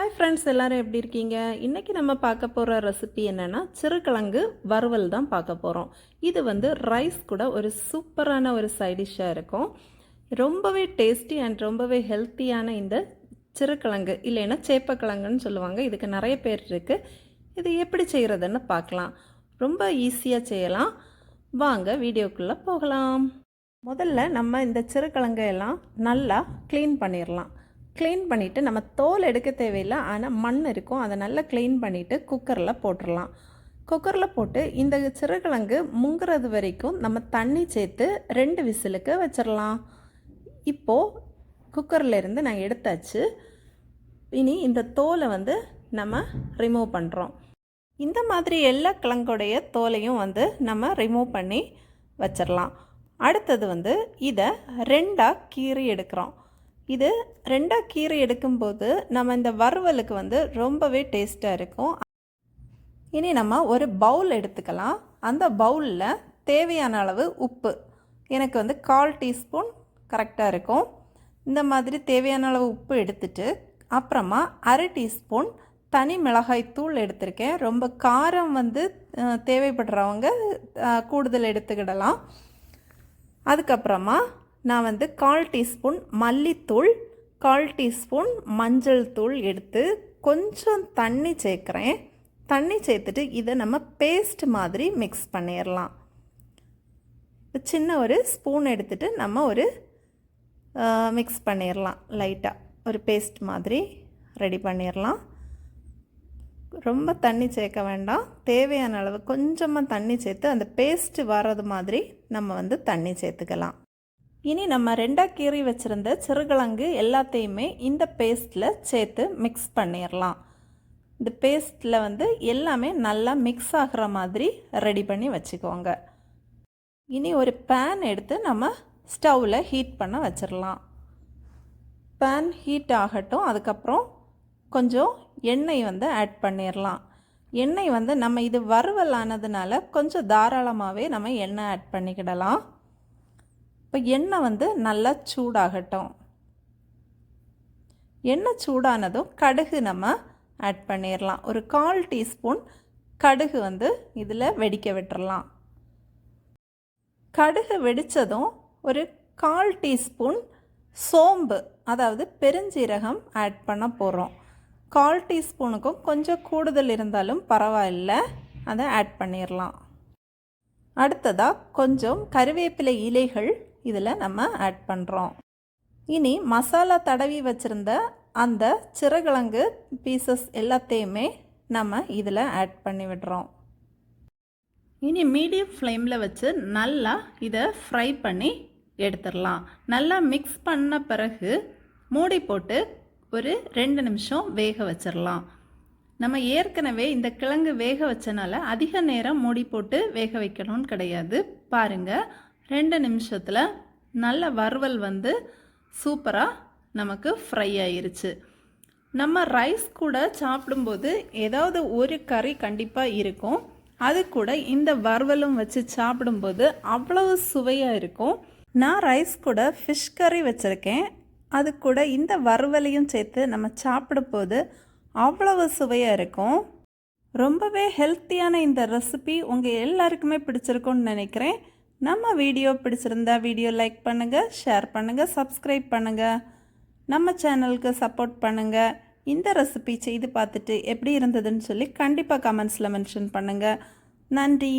Hi friends, எல்லோரும் எப்படி இருக்கீங்க? இன்றைக்கி நம்ம பார்க்க போகிற ரெசிபி என்னென்னா சிறுகிழங்கு வறுவல் தான் பார்க்க போகிறோம். இது வந்து ரைஸ் கூட ஒரு சூப்பரான ஒரு சைடிஷ்ஷாக இருக்கும். ரொம்பவே டேஸ்டி அண்ட் ரொம்பவே ஹெல்த்தியான இந்த சிறுகிழங்கு இல்லைன்னா சேப்பக்கிழங்குன்னு சொல்லுவாங்க. இதுக்கு நிறைய பேர் இருக்குது. இது எப்படி செய்கிறதுன்னு பார்க்கலாம். ரொம்ப ஈஸியாக செய்யலாம். வாங்க வீடியோக்குள்ளே போகலாம். முதல்ல நம்ம இந்த சிறுகிழங்கை எல்லாம் நல்லா க்ளீன் பண்ணிடலாம். க்ளீன் பண்ணிவிட்டு நம்ம தோல் எடுக்க தேவையில்லை, ஆனால் மண் இருக்கும், அதை நல்லா க்ளீன் பண்ணிவிட்டு குக்கரில் போட்டுடலாம். குக்கரில் போட்டு இந்த சிறுகிழங்கு முங்குறது வரைக்கும் நம்ம தண்ணி சேர்த்து 2 விசிலுக்கு வச்சிடலாம். இப்போது குக்கர்லேருந்து நான் எடுத்தாச்சு. இனி இந்த தோலை வந்து நம்ம ரிமூவ் பண்ணுறோம். இந்த மாதிரி எல்லா கிழங்குடைய தோலையும் வந்து நம்ம ரிமூவ் பண்ணி வச்சிடலாம். அடுத்தது வந்து இதை 2ஆக கீறி எடுக்கிறோம். இது 2ஆக கீரை எடுக்கும்போது நம்ம இந்த வறுவலுக்கு வந்து ரொம்பவே டேஸ்ட்டாக இருக்கும். இனி நம்ம ஒரு பவுல் எடுத்துக்கலாம். அந்த பவுலில் தேவையான அளவு உப்பு, எனக்கு வந்து 1/4 டீஸ்பூன் கரெக்டாக இருக்கும். இந்த மாதிரி தேவையான அளவு உப்பு எடுத்துட்டு அப்புறமா 1/2 டீஸ்பூன் தனி மிளகாய் தூள் எடுத்திருக்கேன். ரொம்ப காரம் வந்து தேவைப்படுறவங்க கூடுதல் எடுத்துக்கிடலாம். அதுக்கப்புறமா நான் வந்து 1/4 டீஸ்பூன் மல்லித்தூள், 1/4 டீஸ்பூன் மஞ்சள் தூள் எடுத்து கொஞ்சம் தண்ணி சேர்க்குறேன். தண்ணி சேர்த்துட்டு இதை நம்ம பேஸ்ட் மாதிரி மிக்ஸ் பண்ணிடலாம். சின்ன ஒரு ஸ்பூன் எடுத்துகிட்டு நம்ம ஒரு மிக்ஸ் பண்ணிடலாம். லைட்டாக ஒரு பேஸ்ட் மாதிரி ரெடி பண்ணிடலாம். ரொம்ப தண்ணி சேர்க்க வேண்டாம். தேவையான அளவு கொஞ்சமாக தண்ணி சேர்த்து அந்த பேஸ்ட்டு வர்றது மாதிரி நம்ம வந்து தண்ணி சேர்த்துக்கலாம். இனி நம்ம 2ஆக கீறி வச்சுருந்த சிறுகிழங்கு எல்லாத்தையுமே இந்த பேஸ்ட்டில் சேர்த்து மிக்ஸ் பண்ணிடலாம். இந்த பேஸ்ட்டில் வந்து எல்லாமே நல்லா மிக்ஸ் ஆகிற மாதிரி ரெடி பண்ணி வச்சுக்கோங்க. இனி ஒரு பேன் எடுத்து நம்ம ஸ்டவ்வில் ஹீட் பண்ண வச்சிடலாம். பேன் ஹீட் ஆகட்டும். அதுக்கப்புறம் கொஞ்சம் எண்ணெய் வந்து ஆட் பண்ணிடலாம். எண்ணெய் வந்து நம்ம இது வறுவல் ஆனதுனால கொஞ்சம் தாராளமாகவே நம்ம எண்ணெய் ஆட் பண்ணிக்கிடலாம். இப்போ எண்ணெய் வந்து நல்லா சூடாகட்டும். எண்ணெய் சூடானதும் கடுகு நம்ம ஆட் பண்ணிடலாம். ஒரு 1/4 டீஸ்பூன் கடுகு வந்து இதில் வெடிக்க விட்டுறலாம். கடுகு வெடித்ததும் ஒரு 1/4 டீஸ்பூன் சோம்பு, அதாவது பெருஞ்சீரகம் ஆட் பண்ண போகிறோம். 1/4 டீஸ்பூனுக்கும் கொஞ்சம் கூடுதல் இருந்தாலும் பரவாயில்லை, அதை ஆட் பண்ணிடலாம். அடுத்ததாக கொஞ்சம் கறிவேப்பிலை இலைகள் இதில் நம்ம ஆட் பண்ணுறோம். இனி மசாலா தடவி வச்சுருந்த அந்த சிறுகிழங்கு பீசஸ் எல்லாத்தையுமே நம்ம இதில் ஆட் பண்ணி விடுறோம். இனி மீடியம் ஃப்ளேமில் வச்சு நல்லா இதை ஃப்ரை பண்ணி எடுத்துடலாம். நல்லா மிக்ஸ் பண்ண பிறகு மூடி போட்டு ஒரு 2 நிமிஷம் வேக வச்சிடலாம். நம்ம ஏற்கனவே இந்த கிழங்கு வேக வச்சனால அதிக நேரம் மூடி போட்டு வேக வைக்கணும்னு கிடையாது. பாருங்கள், 2 நிமிஷத்தில் நல்ல வறுவல் வந்து சூப்பராக நமக்கு ஃப்ரை ஆயிருச்சு. நம்ம ரைஸ் கூட சாப்பிடும்போது ஏதாவது ஒரு கறி கண்டிப்பாக இருக்கும். அது கூட இந்த வறுவலும் வச்சு சாப்பிடும்போது அவ்வளவு சுவையாக இருக்கும். நான் ரைஸ் கூட ஃபிஷ் கறி வச்சுருக்கேன். அது கூட இந்த வறுவலையும் சேர்த்து நம்ம சாப்பிடும்போது அவ்வளவு சுவையாக இருக்கும். ரொம்பவே ஹெல்த்தியான இந்த ரெசிபி உங்கள் எல்லாருக்குமே பிடிச்சிருக்கும்னு நினைக்கிறேன். நம்ம வீடியோ பிடிச்சிருந்தா வீடியோ லைக் பண்ணுங்கள், ஷேர் பண்ணுங்கள், சப்ஸ்கிரைப் பண்ணுங்கள், நம்ம சேனலுக்கு சப்போர்ட் பண்ணுங்கள். இந்த ரெசிபி செய்து பார்த்துட்டு எப்படி இருந்ததுன்னு சொல்லி கண்டிப்பாக கமெண்ட்ஸில் மென்ஷன் பண்ணுங்கள். நன்றி.